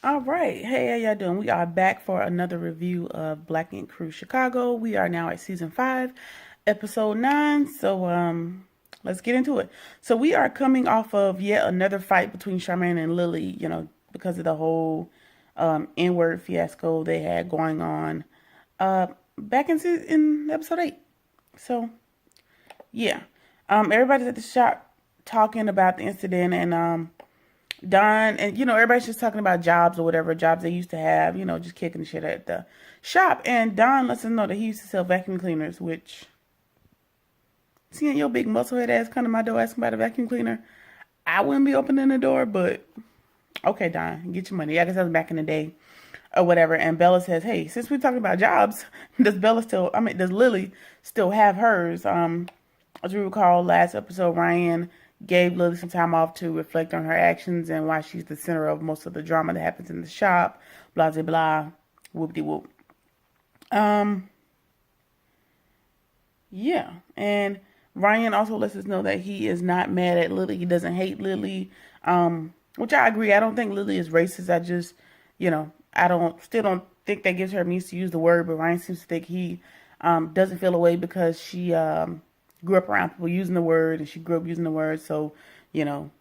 All right. Hey, how y'all doing? We are back for another review of Black Ink Crew Chicago. We are now at season 5, episode 9. So, let's get into it. So we are coming off of yet another fight between Charmaine and Lily, because of the whole N-word fiasco they had going on uh back in episode 8. So, yeah. Everybody's at the shop talking about the incident, and Don, and everybody's just talking about jobs or whatever jobs they used to have, just kicking the shit at the shop. And Don lets us know that he used to sell vacuum cleaners, which, seeing your big musclehead ass come to my door asking about a vacuum cleaner, I wouldn't be opening the door, but okay, Don, get your money. I guess that was back in the day or whatever. And Bella says, hey, since we're talking about jobs, does Lily still have hers? As we recall, last episode, Ryan gave Lily some time off to reflect on her actions and why she's the center of most of the drama that happens in the shop. Blah, blah, blah. Whoop de whoop. Um, yeah. And Ryan also lets us know that he is not mad at Lily. He doesn't hate Lily. Which I agree. I don't think Lily is racist. I just, I still don't think that gives her means to use the word, but Ryan seems to think he doesn't feel away because she grew up around people using the word, and she grew up using the word. So, you know,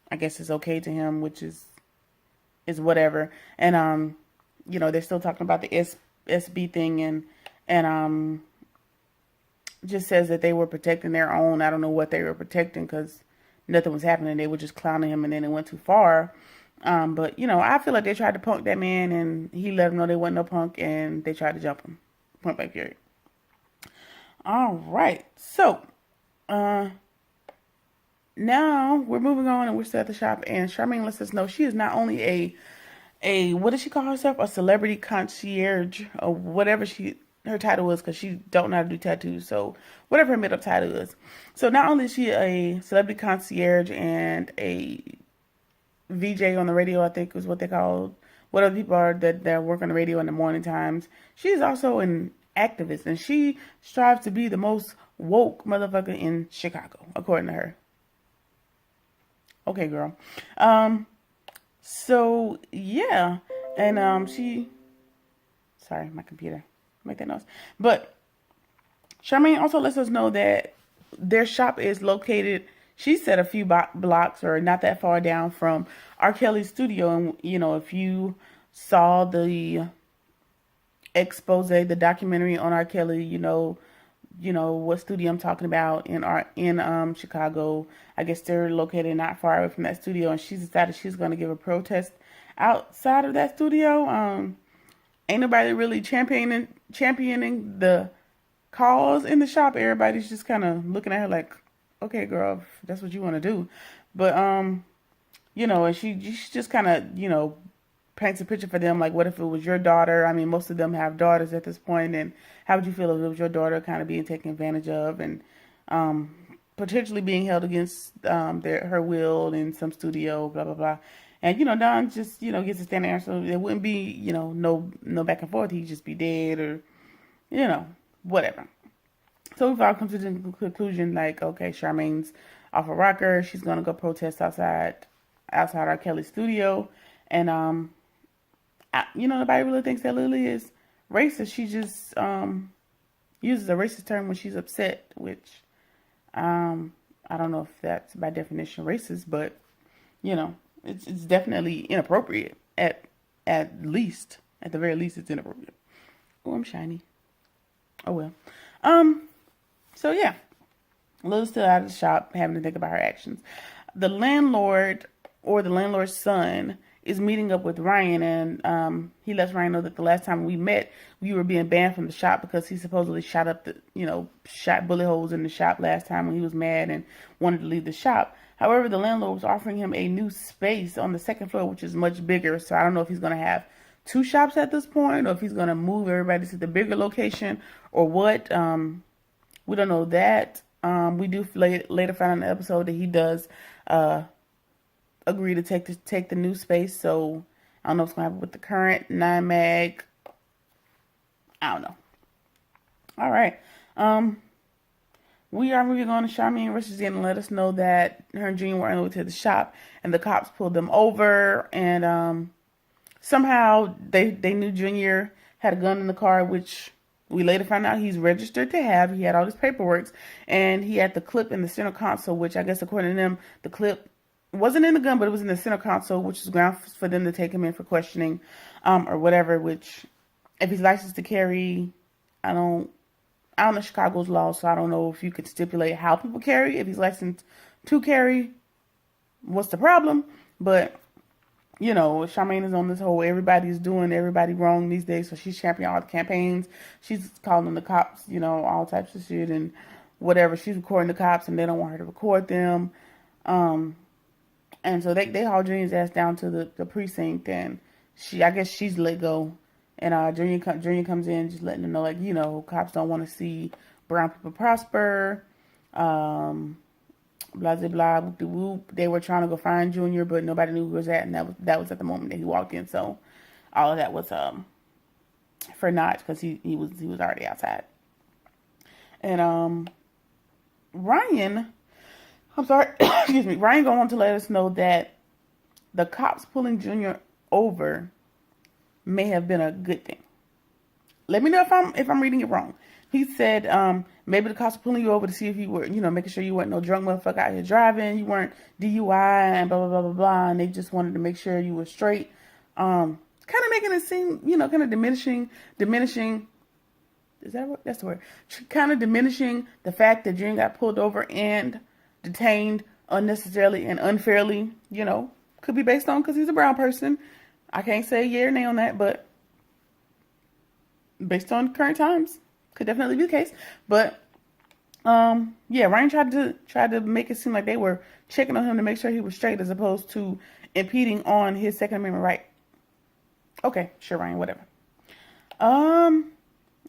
I guess it's okay to him, which is whatever. And they're still talking about the SB thing, and just says that they were protecting their own. I don't know what they were protecting because nothing was happening. They were just clowning him, and then it went too far. But I feel like they tried to punk that man, and he let them know they wasn't no punk, and they tried to jump him. Point blank period. All right, so uh, now we're moving on, and we're still at the shop, and Charmaine lets us know she is not only a what does she call herself? A celebrity concierge or whatever her title is, because she don't know how to do tattoos. So whatever her made up title is. So not only is she a celebrity concierge and a VJ on the radio, I think is what they call what other people are that work on the radio in the morning times. She's also an activist, and she strives to be the most woke motherfucker in Chicago, according to her. Okay, girl. So yeah, and sorry, my computer make that noise. But Charmaine also lets us know that their shop is located, she said, a few blocks or not that far down from R. Kelly's studio. And if you saw the expose, the documentary on R. Kelly, what studio I'm talking about in Chicago. I guess they're located not far away from that studio, and she's decided she's going to give a protest outside of that studio. Ain't nobody really championing the cause in the shop. Everybody's just kind of looking at her like, okay, girl, if that's what you want to do. But and she just kind of paints a picture for them, like, what if it was your daughter? I mean, most of them have daughters at this point, and how would you feel if it was your daughter kind of being taken advantage of and potentially being held against her will in some studio, blah blah blah. And Don just gets a standing answer. There wouldn't be no back and forth. He'd just be dead or whatever. So we've all come to the conclusion, like, okay, Charmaine's off a rocker. She's gonna go protest outside our Kelly studio, and nobody really thinks that Lily is racist. She just uses a racist term when she's upset, which I don't know if that's by definition racist, but it's definitely inappropriate. At least, at the very least, it's inappropriate. Oh, I'm shiny. Oh well. So yeah, Lily's still out of the shop, having to think about her actions. The landlord, or the landlord's son, is meeting up with Ryan, and he lets Ryan know that the last time we met, we were being banned from the shop because he supposedly shot bullet holes in the shop last time when he was mad and wanted to leave the shop. However, the landlord was offering him a new space on the second floor, which is much bigger. So I don't know if he's going to have two shops at this point, or if he's going to move everybody to the bigger location, or what. We don't know that. We do later find in the episode that he does agree to take the new space. So I don't know what's going to happen with the current 9 mag. I don't know. All right. We are moving on to Charmaine rushes in and let us know that her and Jean were on the way to the shop, and the cops pulled them over and somehow they knew Junior had a gun in the car, which we later found out he's registered to have. He had all his paperwork, and he had the clip in the center console, which I guess according to them, the clip wasn't in the gun, but it was in the center console, which is grounds for them to take him in for questioning, or whatever. Which, if he's licensed to carry, I don't know Chicago's law, so I don't know if you could stipulate how people carry. If he's licensed to carry, what's the problem? But you know, Charmaine is on this whole everybody's doing everybody wrong these days, so she's championing all the campaigns. She's calling the cops, you know, all types of shit and whatever. She's recording the cops, and they don't want her to record them. And so they haul Junior's ass down to the precinct, and I guess she's let go. And Junior comes in just letting them know, like, you know, cops don't want to see brown people prosper. Blah, blah, blah, whoop de whoop. They were trying to go find Junior, but nobody knew who was at, and that was at the moment that he walked in. So all of that was for naught, because he was already outside. And Ryan, I'm sorry, excuse me, Ryan going on to let us know that the cops pulling Junior over may have been a good thing. Let me know if I'm reading it wrong. He said maybe the cops were pulling you over to see if you were, you know, making sure you weren't no drunk motherfucker out here driving, you weren't DUI and blah, blah, blah, blah, blah, and they just wanted to make sure you were straight. Kind of making it seem, you know, kind of diminishing, is that what, that's the word, kind of diminishing the fact that Junior got pulled over and detained unnecessarily and unfairly, you know, could be based on because he's a brown person. I can't say yeah or nay on that, but based on current times, could definitely be the case. But yeah, Ryan tried to make it seem like they were checking on him to make sure he was straight, as opposed to impeding on his Second Amendment right. Okay, sure, Ryan, whatever.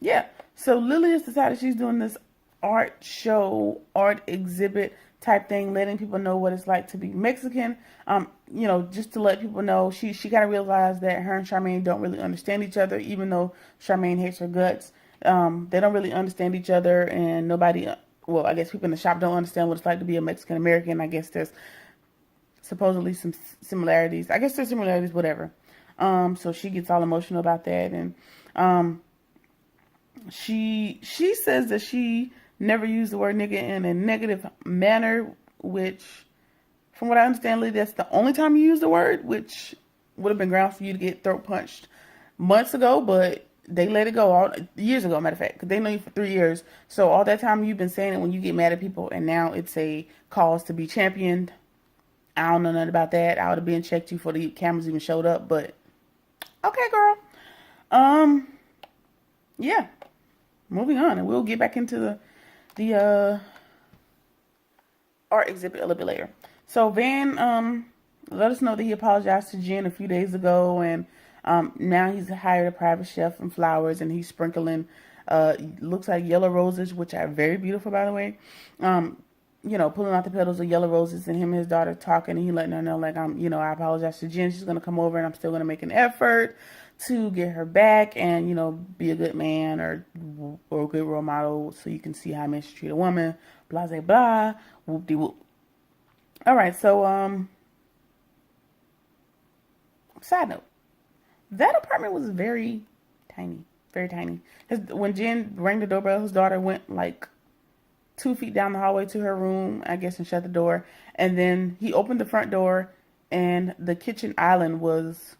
Yeah. So Lily has decided she's doing this art show, art exhibit type thing, letting people know what it's like to be Mexican. You know, just to let people know, she kind of realized that her and Charmaine don't really understand each other, even though Charmaine hates her guts. They don't really understand each other, and nobody, well, I guess people in the shop don't understand what it's like to be a Mexican American. I guess there's supposedly some similarities. I guess there's similarities, whatever. So she gets all emotional about that, and she says that she never used the word nigga in a negative manner, which, from what I understand, Lee, that's the only time you use the word, which would have been grounds for you to get throat punched months ago, but they let it go years ago, matter of fact, because they know you for 3 years. So all that time you've been saying it when you get mad at people, and now it's a cause to be championed. I don't know nothing about that. I would have been checked you before the cameras even showed up, but okay, girl. Yeah. Moving on, and we'll get back into the art exhibit a little bit later. So Van let us know that he apologized to Jen a few days ago, and now he's hired a private chef and flowers, and he's sprinkling looks like yellow roses, which are very beautiful, by the way. You know, pulling out the petals of yellow roses, and him and his daughter talking, and he letting her know, like, you know, I apologize to Jen. She's gonna come over, and I'm still gonna make an effort to get her back, and, you know, be a good man or a good role model, so you can see how men should treat a woman. Blah blah blah. Whoop de whoop. All right, so side note, that apartment was very tiny, very tiny. When Jen rang the doorbell, his daughter went like 2 feet down the hallway to her room, I guess, and shut the door. And then he opened the front door, and the kitchen island was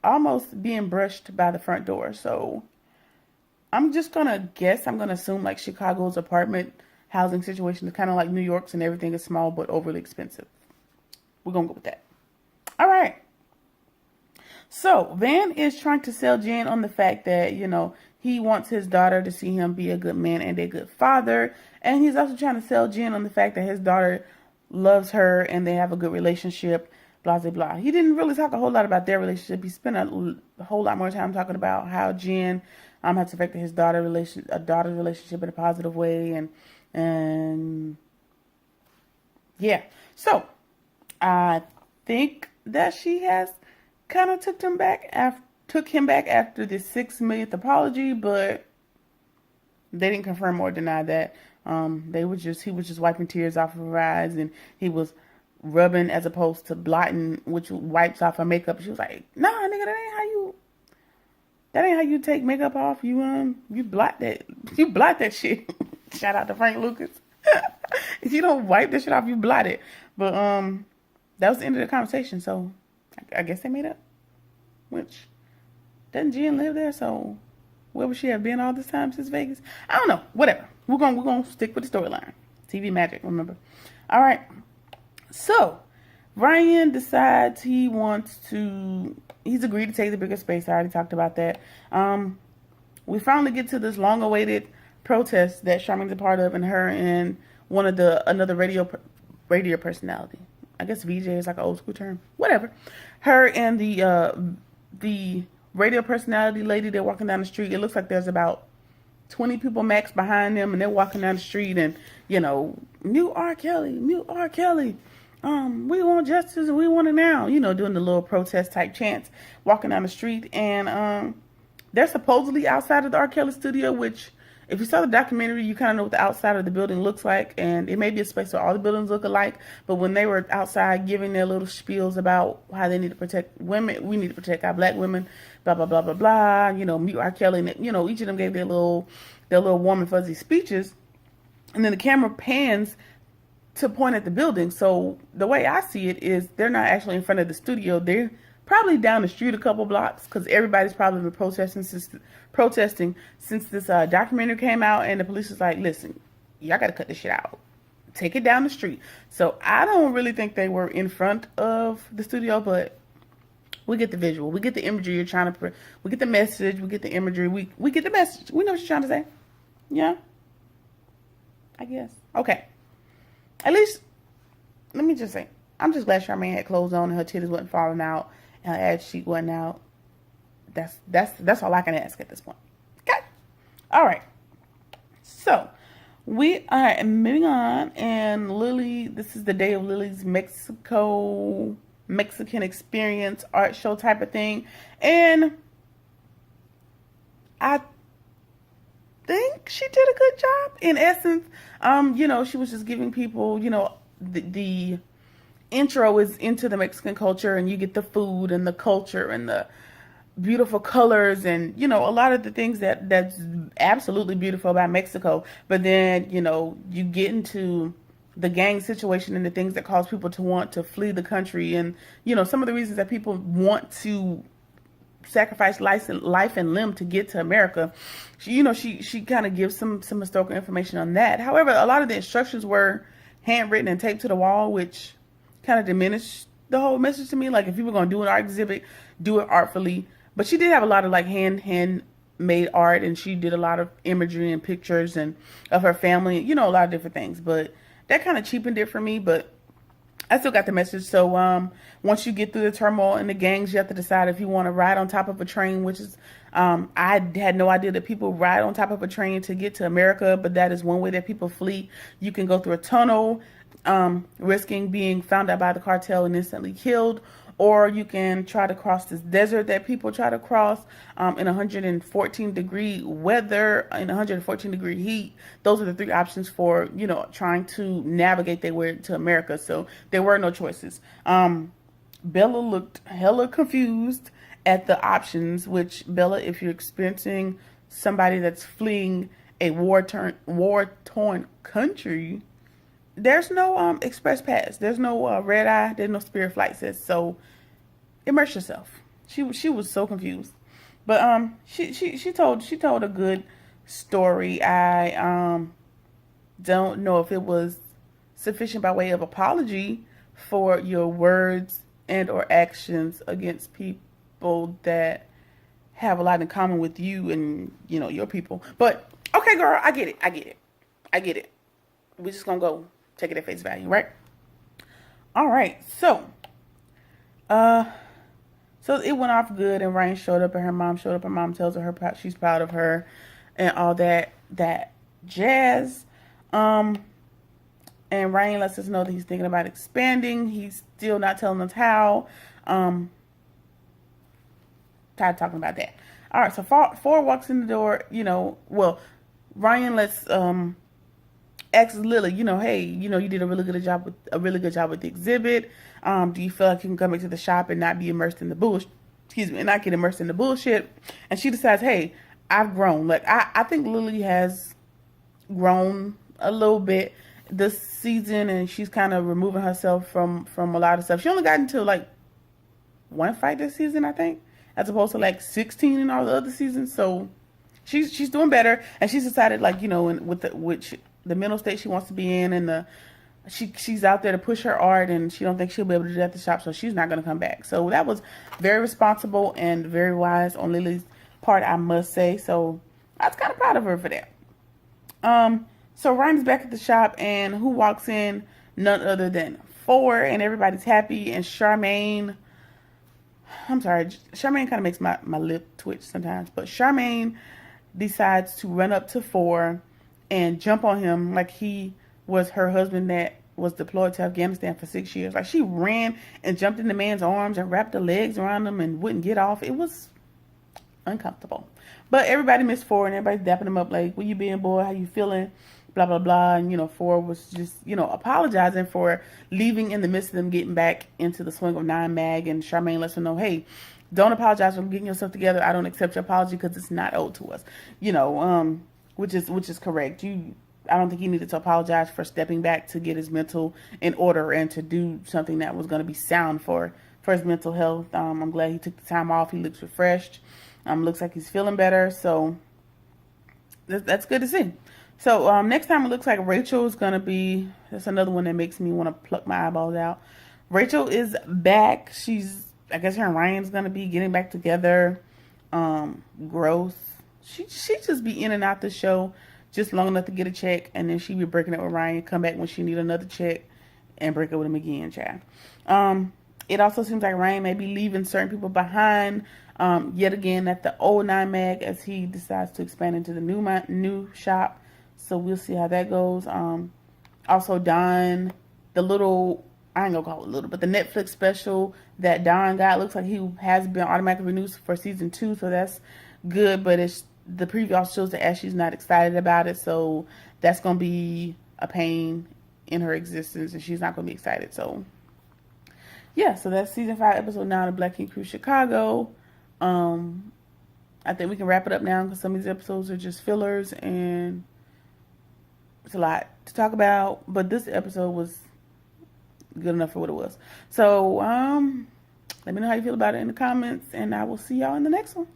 almost being brushed by the front door. So I'm just going to guess, I'm going to assume like Chicago's apartment housing situation is kind of like New York's, and everything is small but overly expensive. We're going to go with that. All right. So Van is trying to sell Jen on the fact that, you know, he wants his daughter to see him be a good man and a good father. And he's also trying to sell Jen on the fact that his daughter loves her and they have a good relationship, blah, blah, blah. He didn't really talk a whole lot about their relationship. He spent a whole lot more time talking about how Jen has affected his daughter's relationship in a positive way. And yeah. So I think that she has kind of took him back after the 6 millionth apology, but they didn't confirm or deny that. He was just wiping tears off of her eyes, and he was rubbing as opposed to blotting, which wipes off her makeup. She was like, "Nah, nigga, that ain't how you take makeup off. You blot that, you blot that shit." Shout out to Frank Lucas. If you don't wipe that shit off, you blot it. But that was the end of the conversation. So I guess they made up. Which, doesn't Jen live there? So where would she have been all this time since Vegas? I don't know. Whatever. We're gonna stick with the storyline. TV magic, remember? All right. So Ryan decides he's agreed to take the bigger space. I already talked about that. We finally get to this long-awaited protest that Charmaine's a part of, and her and another radio personality. I guess VJ is like an old school term. Whatever. Her and the radio personality lady, they're walking down the street. It looks like there's about 20 people max behind them, and they're walking down the street and, mute R. Kelly, mute R. Kelly. We want justice and we want it now. Doing the little protest type chants, walking down the street. And they're supposedly outside of the R. Kelly studio, which, if you saw the documentary, you kind of know what the outside of the building looks like. And it may be a space where all the buildings look alike. But when they were outside giving their little spiels about how they need to protect women, we need to protect our black women, blah, blah, blah, blah, blah, mute R. Kelly. And, each of them gave their little warm and fuzzy speeches. And then the camera pans to point at the building. So the way I see it is they're not actually in front of the studio. They're probably down the street a couple blocks, because everybody's probably been protesting since this documentary came out, and the police was like, listen, y'all got to cut this shit out. Take it down the street. So I don't really think they were in front of the studio, but we get the visual. We get the imagery you're trying to we get the message. We get the imagery. We get the message. We know what you're trying to say. Yeah? I guess. Okay. At least, let me just say, I'm just glad Charmaine had clothes on and her titties wasn't falling out and her ass cheek wasn't out. That's all I can ask at this point. Okay. All right. So we are moving on, and Lily, this is the day of Lily's Mexican experience art show type of thing. And I think she did a good job. In essence, she was just giving people, the intro is into the Mexican culture, and you get the food and the culture and the beautiful colors and, a lot of the things that's absolutely beautiful about Mexico. But then, you get into the gang situation and the things that cause people to want to flee the country. And, some of the reasons that people want to sacrifice life and limb to get to America. She kind of gives some historical information on that. However, a lot of the instructions were handwritten and taped to the wall, which kind of diminished the whole message to me. Like, if you were going to do an art exhibit, do it artfully. But she did have a lot of like handmade art, and she did a lot of imagery and pictures and of her family, a lot of different things. But that kind of cheapened it for me. But I still got the message. So once you get through the turmoil and the gangs, you have to decide if you want to ride on top of a train, which is, I had no idea that people ride on top of a train to get to America, but that is one way that people flee. You can go through a tunnel, risking being found out by the cartel and instantly killed, or you can try to cross this desert that people try to cross in 114-degree weather, in 114-degree heat. Those are the three options for, trying to navigate their way to America. So there were no choices. Bella looked hella confused at the options, which, Bella, if you're experiencing somebody that's fleeing a war-torn country, there's no express pass. There's no red eye. There's no Spirit flight says. So immerse yourself. She was so confused, but she told a good story. I don't know if it was sufficient by way of apology for your words and or actions against people that have a lot in common with you and your people. But okay, girl, I get it. We're just gonna go take it at face value, right? All right, so it went off good, and Ryan showed up, and her mom showed up. Her mom tells her she's proud of her, and all that jazz. And Ryan lets us know that he's thinking about expanding. He's still not telling us how. Tired of talking about that. All right, so Ford walks in the door. Ryan lets asks Lily, hey, you did a really good job with the exhibit. Do you feel like you can come back to the shop and not be immersed in the bullshit? Excuse me, and not get immersed in the bullshit. And she decides, hey, I've grown. Like I think Lily has grown a little bit this season, and she's kind of removing herself from a lot of stuff. She only got into like one fight this season, I think, as opposed to like 16 in all the other seasons. So she's doing better, and she's decided, like, with the mental state she wants to be in, and she's out there to push her art, and she don't think she'll be able to do that at the shop, so she's not going to come back. So that was very responsible and very wise on Lily's part, I must say. So I was kind of proud of her for that. So Ryan's back at the shop, and who walks in? None other than Four, and everybody's happy. And Charmaine, I'm sorry, Charmaine kind of makes my lip twitch sometimes, but Charmaine decides to run up to Four and jump on him like he was her husband that was deployed to Afghanistan for 6 years. Like, she ran and jumped in the man's arms and wrapped her legs around him and wouldn't get off. It was uncomfortable. But everybody missed Four, and everybody's dapping him up like, where you been, boy? How you feeling? Blah, blah, blah. And, Four was just, apologizing for leaving in the midst of them getting back into the swing of 9-mag. And Charmaine lets her know, hey, don't apologize for getting yourself together. I don't accept your apology because it's not owed to us. Which is correct. I don't think he needed to apologize for stepping back to get his mental in order and to do something that was going to be sound for his mental health. I'm glad he took the time off. He looks refreshed. Looks like he's feeling better. So that's good to see. So next time it looks like Rachel is going to be, that's another one that makes me want to pluck my eyeballs out. Rachel is back. I guess her and Ryan's going to be getting back together. Growth. She just be in and out the show just long enough to get a check, and then she be breaking up with Ryan, come back when she need another check, and break up with him again, child. It also seems like Ryan may be leaving certain people behind, yet again at the old 9-mag, as he decides to expand into the new shop. So we'll see how that goes. Also Don, the little, I ain't gonna call it little, but the Netflix special that Don got, looks like he has been automatically renewed for season 2, so that's good, but the preview also shows that Ashley's not excited about it, so that's going to be a pain in her existence, and she's not going to be excited. So, yeah, so that's season 5, episode 9 of Black Ink Crew Chicago. I think we can wrap it up now because some of these episodes are just fillers, and it's a lot to talk about, but this episode was good enough for what it was. So, let me know how you feel about it in the comments, and I will see y'all in the next one.